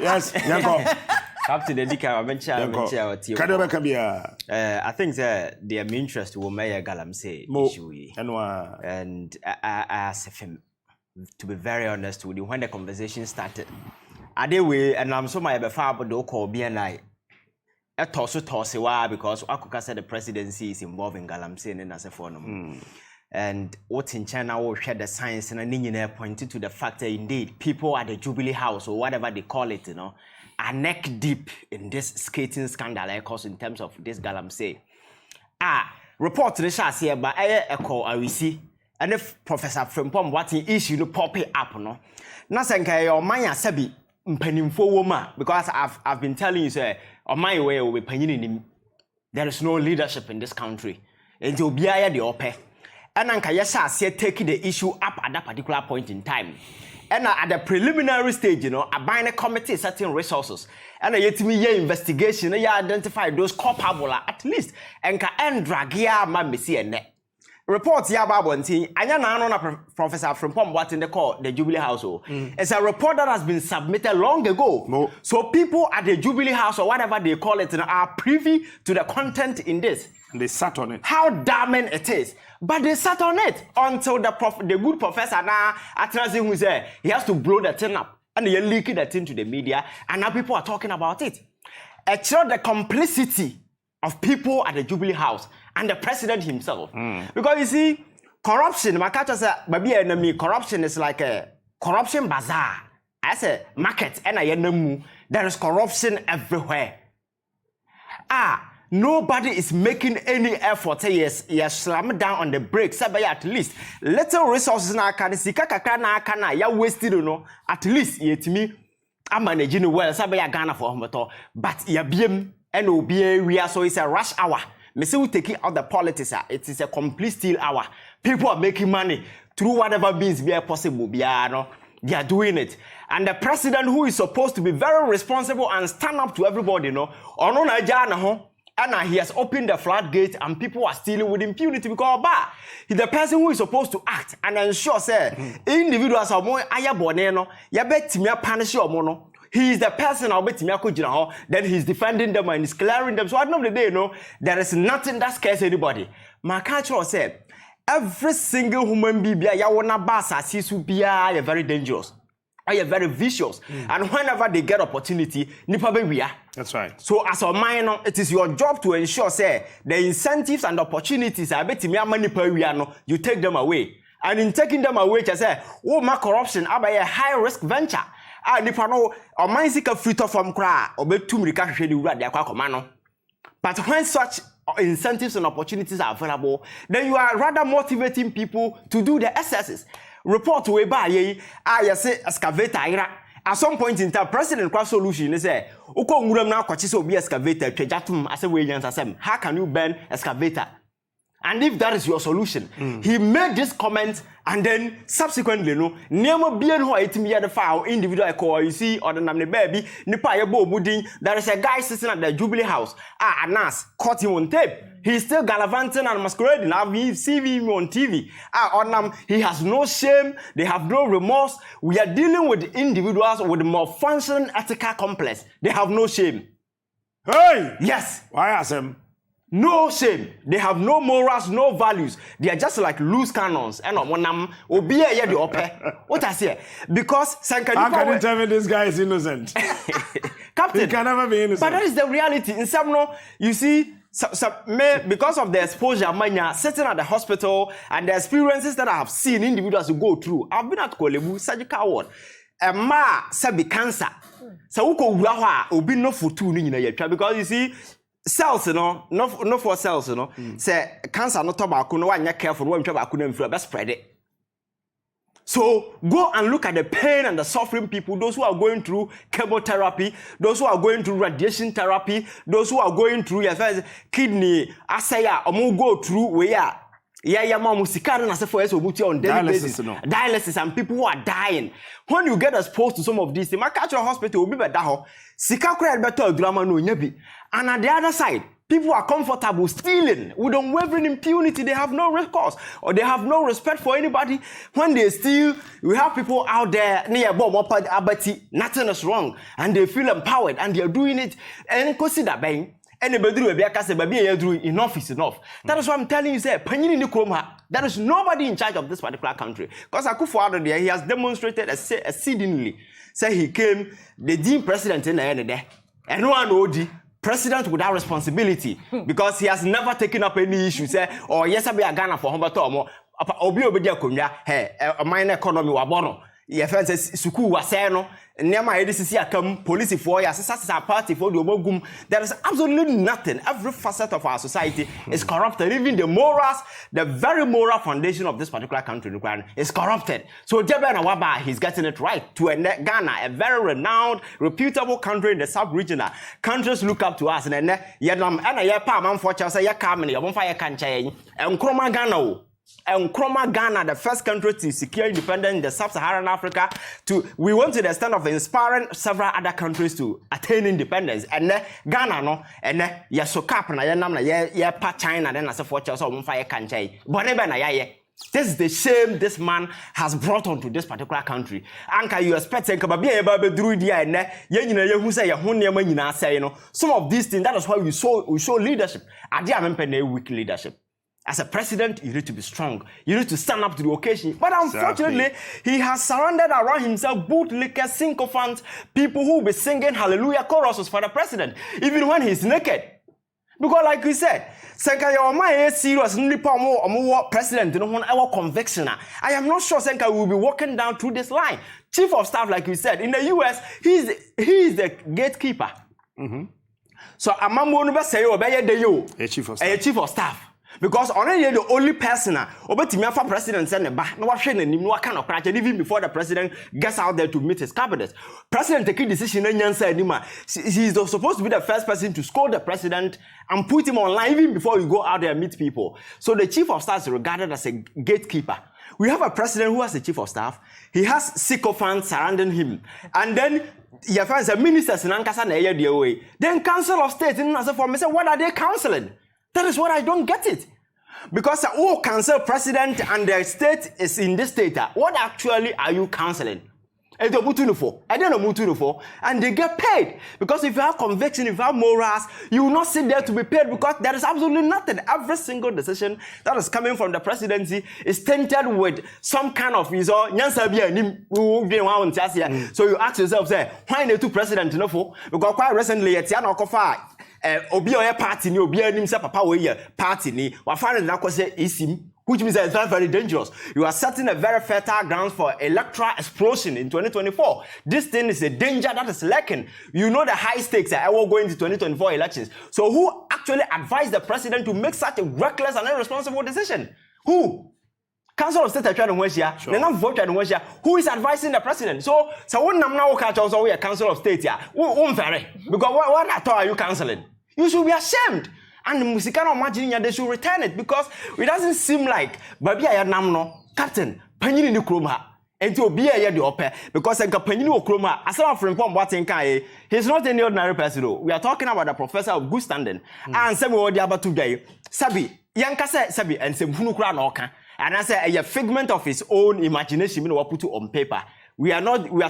Yes, Yanko. Captain Edika, I think that their interest will make Galamsey issue. And I asked him, to be very honest with you, when the conversation started, and I'm so my before do call BNI. I toss because I said the presidency is involved in Galamsey and as a phone. And what in China will share the science and an pointed to the fact that indeed people at the Jubilee House or whatever they call it, are neck deep in this skating scandal, of course, in terms of this Galamsey. Report to the shots here, but I echo I see. And if Professor Frimpong what he issue no pop it up, no. Nothing your Maya Sabi pennyful woman, because I've been telling you, sir, on my way will be penny. There is no leadership in this country. And you'll be the ope. And Ankayasa said taking the issue up at that particular point in time. And at the preliminary stage, a binary committee certain resources. And a yet me investigation, you identify those culpable at least. And can drag ya my messia net. Reports ya babonti, anya na Professor Frimpong what in the call the Jubilee household. It's a report that has been submitted long ago. No. So people at the Jubilee House or whatever they call it are privy to the content in this. And they sat on it. How damning it is. But they sat on it until the good professor now Atrazi who said he has to blow the thing up and they leaking the thing to the media and now people are talking about it. It showed the complicity of people at the Jubilee House and the president himself. Because you see, corruption, my catcher said, baby enemy, corruption is like a corruption bazaar. As a market and there is corruption everywhere. Nobody is making any effort. Yes, slam down on the brakes. At least little resources na can see kakana ya wasted at least yet me I'm managing well. Sabaya Ghana for home but ya BM and OBA so it's a rush hour. Me say we take out the politics. It is a complete steal hour. People are making money through whatever means be possible. They are doing it. And the president who is supposed to be very responsible and stand up to everybody, and he has opened the floodgate and people are stealing with impunity because he's the person who is supposed to act and ensure individuals are more ayaboneno, ya bet me punish your mono. He is the person I'll bet me then he's defending them and he's clearing them. So at the end of the day, there is nothing that scares anybody. My culture said every single human being ya wanna bass as you're very dangerous. Are very vicious, and whenever they get opportunity, nipa be That's right. So as a minor, it is your job to ensure the incentives and opportunities are betting me money per you take them away, and in taking them away, my corruption are by a high risk venture. Nipa no or mine seek a fruit from cry or bet 2 million their but when such incentives and opportunities are available, then you are rather motivating people to do the excesses. Report way by I say excavator at some point in time president cross solution is say uko nguram na kwachi so be excavator twejatum as a way asem how can you ban excavator and if that is your solution he made this comment and then subsequently niema bien ho etimi ye the file individual call you see or the name baby nipa ye bo mudin there is a guy sitting at the Jubilee House Anas caught him on tape. He's still gallivanting and masquerading. I've seen him on TV. He has no shame. They have no remorse. We are dealing with individuals with malfunctioning ethical complex. They have no shame. Hey! Yes. Why ask him? No shame. They have no morals, no values. They are just like loose cannons. And what I say? Because how can you tell me this guy is innocent? Captain, he can never be innocent. But that is the reality. In some you see, because of the exposure, mania sitting at the hospital and the experiences that I have seen individuals go through. I've been at Kolebu surgical ward. Sabi cancer. So uko urawa obi no for two because you see. Cells, no for cells, say cancer no tobacco, no one careful, one tobacco and spread it. So go and look at the pain and the suffering people, those who are going through chemotherapy, those who are going through radiation therapy, those who are going through kidney, asaya, or go through where mama musikana na for on daily basis. Dialysis and people who are dying. When you get exposed to some of these, my catch hospital will be better. Sika better drama no nyabi. And at the other side, People are comfortable stealing with unwavering impunity. They have no recourse or they have no respect for anybody. When they steal, we have people out there near Abati, nothing is wrong, and they feel empowered and they are doing it. And consider bang. Anybody will be a case, baby, enough is enough. That is what I'm telling you, sir. There is nobody in charge of this particular country. Because Akufo-Addo there, he has demonstrated exceedingly. Say he came, the deemed president in the end there, and no one OD. President without responsibility because he has never taken up any issue. Say, oh yes, I be a Ghana for Humberto. Obi obedia kunya. Hey, a minor economy wabono. Ye fence suku waseno. Nema edisi akam police for ya. Sasa party for the obogum. There is absolutely nothing. Every facet of our society is corrupted. Even the morals, the very moral foundation of this particular country, is corrupted. So Jebe na Waba, he's getting it right. To Ghana, a very renowned, reputable country in the sub-regional. Countries look up to us. And then, pa man for Chelsea, ya kamini, ya bonfire kanchaye, and Kroma Ghana. And Kroma Ghana, the first country to secure independence in the sub-Saharan Africa, we went to the extent of inspiring several other countries to attain independence. And Ghana, no, and ya sokap na ya namna ya pa China, then as a fortune, so on fire kanchai. But this is the shame this man has brought onto this particular country. Anka, you expect some of these things. That is why we show leadership. I didn't weak leadership. As a president, you need to be strong. You need to stand up to the occasion. But unfortunately, he has surrounded around himself bootlickers, sycophants, people who will be singing hallelujah choruses for the president, even when he's naked. Because like we said, Senka, your mind is serious. President, you know, our conviction. I am not sure Senka will be walking down through this line. Chief of staff, like we said, in the US, he is the gatekeeper. So, Amambo say, a chief of staff. Because already the only person for president send even before the president gets out there to meet his cabinet. President take a decision and he's supposed to be the first person to scold the president and put him online even before you go out there and meet people. So the chief of staff is regarded as a gatekeeper. We have a president who has a chief of staff. He has sycophants surrounding him. And then he finds a minister then council of state in say, what are they counseling? That is what I don't get it. Because council president and the state is in this state. What actually are you counseling? And they get paid. Because if you have conviction, if you have morals, you will not sit there to be paid because there is absolutely nothing. Every single decision that is coming from the presidency is tainted with some kind of So you ask yourself, say, why the two presidents? Because quite recently, it's obi oya party ni obi anim say papa we party ni wa find na ko say isim, which means that it's very, very dangerous. You are setting a very fertile ground for electoral explosion in 2024. This thing is a danger that is lurking. You know the high stakes are going to 2024 elections. So who actually advised the president to make such a reckless and irresponsible decision? Who? Council of State are trying to watch here. They're not voting watch here. Who is advising the president? So when I'm now catch also we are Council of State here. Because what at all are you canceling? You should be ashamed. And the Musikano imagine they should return it because it doesn't seem like Babi Ayanamno, Captain, Panini Nukroma, and to be a the opera because like a Panini Okroma, as of Frimpong Boateng Kyei, he's not any ordinary person. We are talking about a professor of good standing. And some of the other today, Sabi, Yankase Sabi, and Sempunukra Noka. And I say a figment of his own imagination, you know, put it on paper. We are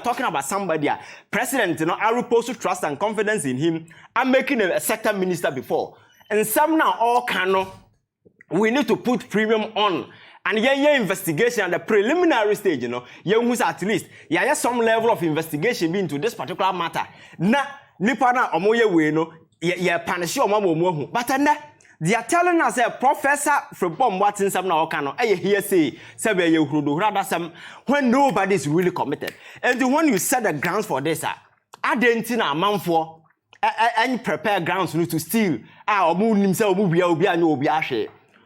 talking about somebody, president, you know, I repose to trust and confidence in him. I'm making a sector minister before. And some now all cannot, we need to put premium on. And investigation at the preliminary stage, you know, who's at least, some level of investigation into this particular matter. Na, nipana omoye we no, punish your but they are telling us a professor from Boateng some now cano. I hear say when nobody is really committed. And when you set the grounds for this, I didn't know a man for and prepare grounds to steal.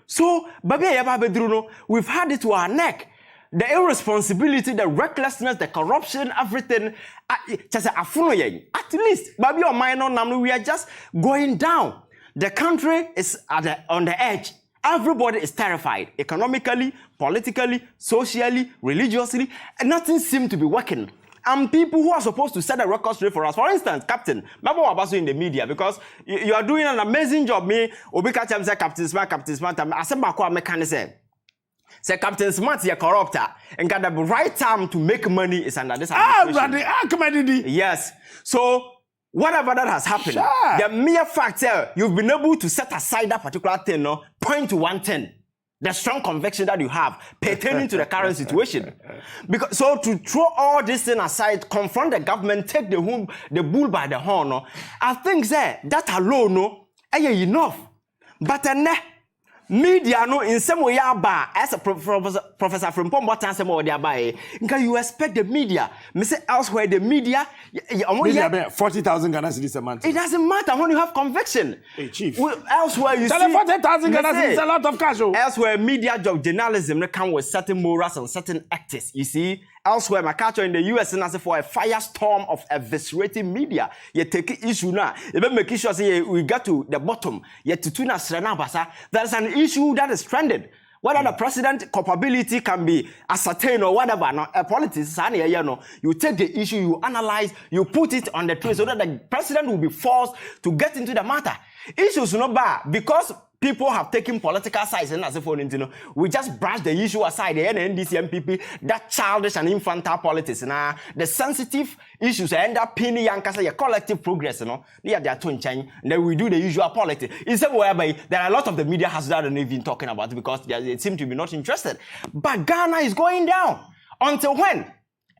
So, we've had it to our neck. The irresponsibility, the recklessness, the corruption, everything. At least, Babi or minor, we are just going down. The country is on the edge. Everybody is terrified. Economically, politically, socially, religiously, and nothing seems to be working. and people who are supposed to set a record straight for us. For instance, Captain, remember what about in the media because you are doing an amazing job. Me, Obika Cham say Captain Smart. I said, Makwa Mechanic say Captain Smart, you're corrupt, and got the right time to make money is under this administration. Yes. So, whatever that has happened, the mere fact you've been able to set aside that particular thing, point to one thing. The strong conviction that you have pertaining to the current situation. Because so to throw all this thing aside, confront the government, take the bull by the horn, I think that alone enough. But media no in some way as a Professor Frimpong Boateng say more thereby. You expect the media. Me say elsewhere the media 40,000 Ghana cedis a month. It doesn't matter when you have conviction. Hey, Chief. Elsewhere you see 40,000 Ghana cedis a lot of cash. Elsewhere media job journalism they come with certain morals and certain ethics. You see elsewhere my culture in the US and as for a firestorm of eviscerating media. You take issue now. You make sure say we get to the bottom. You to tuna srena basa. There's an issue that is stranded. Whether the president culpability can be ascertained or whatever, politics, you take the issue, you analyze, you put it on the tray so that the president will be forced to get into the matter. Issues not bad because people have taken political sides and as if we just brush the issue aside. The NDC MPP, that childish and infantile politics, the sensitive issues end up pinning young collective progress, they are their twin chain, and then we do the usual politics. Instead, whereby there are a lot of the media has that and even talking about it because they seem to be not interested. But Ghana is going down until when?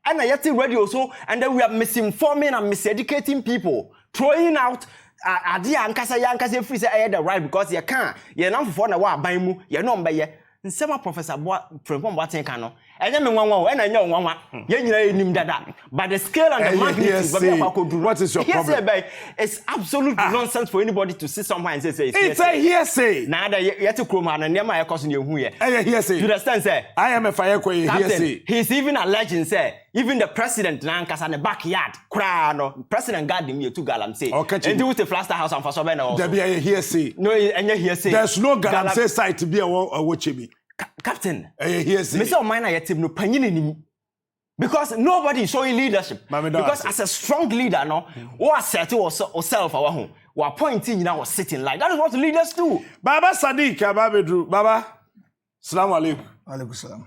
And I yet radio so, and then we are misinforming and miseducating people, throwing out. Adia ankasa ya ankasa free say the right because you can't you na for na wa ban mu you no mbe ye nsema Professor Frimpong Boateng kan no enye me nwanwa e na nya nwanwa ye nyina enim dada but the scale and the magnitude what is your problem? It's absolute nonsense for anybody to sit somewhere and say it's a hearsay na da ye to kroma na nema ye koso na ehu ye hearsay you understand say I am a fire queen hearsay he's even alleging say even the president na ankasa ne backyard kra no president garden me to Galamsey and do with the Flaster house and for so also there be a hearsay no enye hearsay there's no Galamsey site to be a watching Captain hearsay me say o man na yetim no panyin nim because nobody is showing leadership because as a strong leader no who assert yourself our home we appointing you now was sitting like that is what leaders do. Baba Sadiq Ababedru Baba Assalamu alaikum. Alaikum salam.